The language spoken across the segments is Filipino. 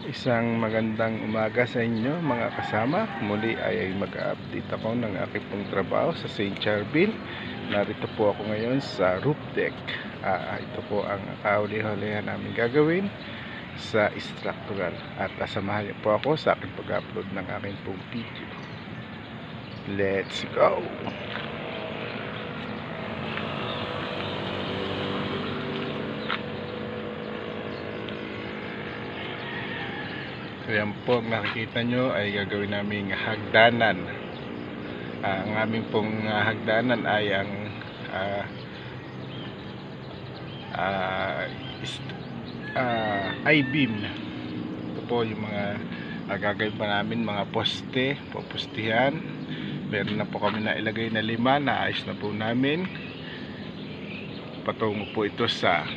Isang magandang umaga sa inyo mga kasama. Muli ay mag-update ako ng aking pong trabaho sa St. Charbin. Narito po ako ngayon sa roof deck. Ito po ang kauli-hulihan namin gagawin sa structural. At samahan niyo po ako sa aking pag-upload ng aking pong video. Let's go! Ayan po, nakikita nyo ay gagawin naming hagdanan. Ang aming pong hagdanan ay ang I-beam. Ito po yung mga gagawin pa namin, mga poste, pupustihan. Meron na po kami na ilagay na 5, naayos na po namin. Patungo po ito sa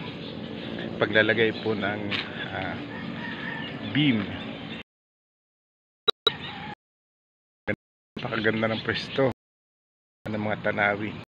paglalagay po ng beam. Napakaganda ng pwesto ng mga tanawin.